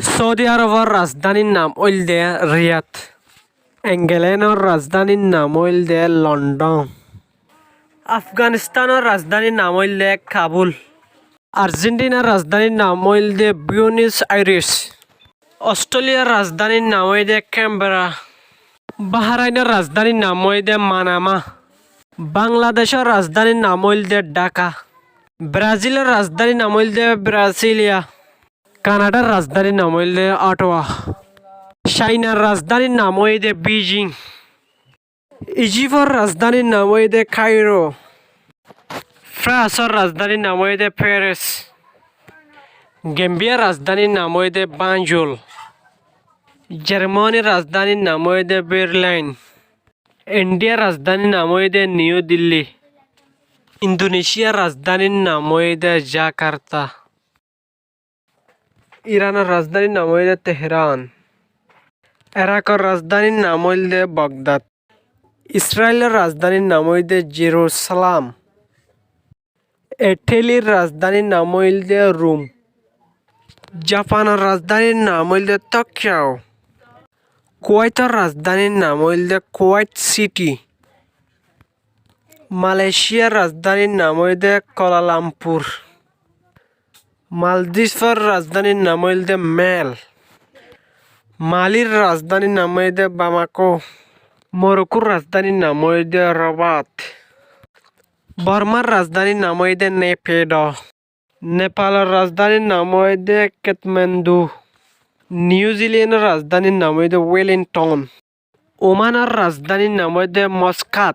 Saudi আরবের রাজধানীর নাম হইল দে রিয়াদ। ইংল্যান্ডের রাজধানীর নাম হইল দে লন্ডন। আফগানিস্তানের রাজধানীর নাম হইল দে কাবুল। আর্জেন্টিনার রাজধানীর নাম হইল দে বুয়েনোস আইরেস। অস্ট্রেলিয়ার রাজধানীর নাম হইল দে ক্যানবেরা। বাহরাইনের রাজধানীর নাম হইল দে মানামা। বাংলাদেশের রাজধানীর নাম হইল দে ঢাকা। ব্রাজিলের রাজধানীর নাম হইল দে ব্রাসিলিয়া। কানাডার রাজধানীর নাম হইল দে অটোয়া। চাইনার রাজধানীর নাম হইল দে বেইজিং। ইজিপ্টের রাজধানীর নাম হইল দে কায়রো। ফ্রান্সের রাজধানীর নাম হইল দে প্যারিস। গাম্বিয়ার রাজধানীর নাম হইল দে বানজুল। জার্মানির রাজধানীর নাম হইল দে বার্লিন। ইন্ডিয়ার রাজধানীর নাম হইল দে নিউ দিল্লি। ইন্দোনেশিয়ার রাজধানীর নাম হইল দে জাকার্তা। ইরানের রাজধানীর নাম হইল দে তেহরান। ইরাকের রাজধানীর নাম হইল দে বাগদাদ। ইসরায়েলের রাজধানীর নাম হইল দে জেরুসালাম। ইটালির রাজধানীর নাম হইল দে রোম। জাপানের রাজধানীর নাম হইল দে টোকিও। কুয়েতের রাজধানীর নাম হইল দে কুয়েত সিটি। মালয়েশিয়ার রাজধানীর নাম হইল দে কুয়ালালামপুর। মালদ্বীপের রাজধানীর নাম হইল দে মেল। মালির রাজধানীর নাম হইল দে বামাকো। মরক্কোর রাজধানীর নাম হইল দে রাবাত। বর্মার রাজধানীর নাম হইল দে নেপিডো। নেপালের রাজধানীর নাম হইল দে কাঠমান্ডু। নিউজিল্যান্ডের রাজধানীর নাম হইল দে ওয়েলিংটন। ওমানের রাজধানীর নাম হইল দে মাস্কাট।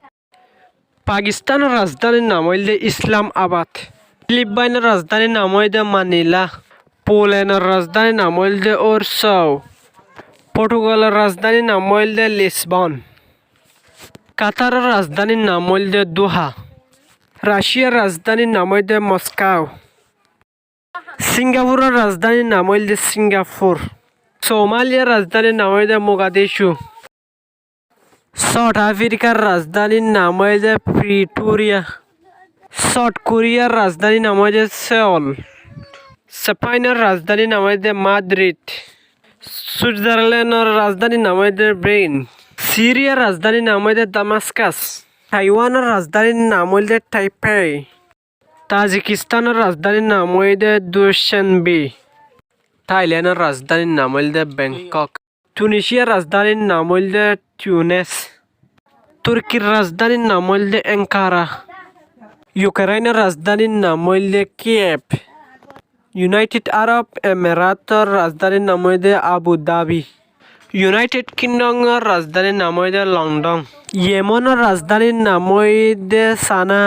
পাকিস্তানের রাজধানীর নাম হইল দে ইসলামাবাদ। ফিলিপাইনের রাজধানীর নাম হইল দে মানিলা। পোল্যান্ডের রাজধানীর নাম হইল দে ওরসাও। পর্তুগালের রাজধানীর নাম হইল দে লিসবন। কাতারের রাজধানীর নাম হইল দে দোহা। রাশিয়ার রাজধানীর নাম হইল দে মস্কো। সিঙ্গাপুরের রাজধানীর নাম হইল দে সিঙ্গাপুর। সোমালিয়ার রাজধানীর নাম হইল দে মোগাদিশু। সাউথ আফ্রিকার রাজধানীর নাম হইল দে প্রিটোরিয়া। সাউথ কোরিয়ার রাজধানীর নাম হইল দে সেওল। স্পেনের রাজধানীর নাম হইল দে মাদ্রিদ। সুইজারল্যান্ডের রাজধানীর নাম হইল দে বের্ন। সিরিয়ার রাজধানীর নাম হইল দে দামাস্কাস। তাইওয়ানের রাজধানীর নাম হইল দে তাইপেই। তাজিকিস্তানের রাজধানীর নাম হইল দে দুশানবে। থাইল্যান্ডের রাজধানীর নাম হইল দে ব্যাংকক। তুনিশিয়ার রাজধানীর নাম হইল দে টিউনেস। তুর্কির রাজধানীর নাম হইল দে অ্যাঙ্কারা। ইউক্রেনের রাজধানীর নাম হইল দে কিয়েভ। ইউনাইটেড আরব আমিরাতের রাজধানীর নাম হইল দে আবু ধাবি। ইউনাইটেড কিংডমের রাজধানীর নাম হইল দে লন্ডন। ইয়েমেনের রাজধানীর নাম হইল দে সানা।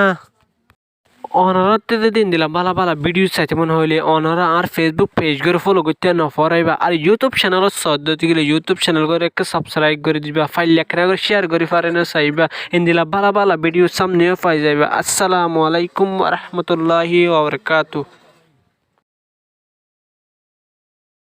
অনারতে দিন দিলাম ভালো ভালো ভিডিও চাইতে মনে হইলে অনারা আর ফেসবুক পেজ করে ফলো করতে নফরাইবা আর ইউটিউব চ্যানেলত সদ্যতি গেলে ইউটিউব চ্যানেল করে একটা সাবস্ক্রাইব করে দিবা ফাইল লেখা করে শেয়ার করে পারেন চাইবা ইন্দিলা ভালো ভালো ভিডিও সামনেও পাই যাইবা। আসসালামু আলাইকুম ওয়া রাহমাতুল্লাহি ওয়া বারাকাতুহু।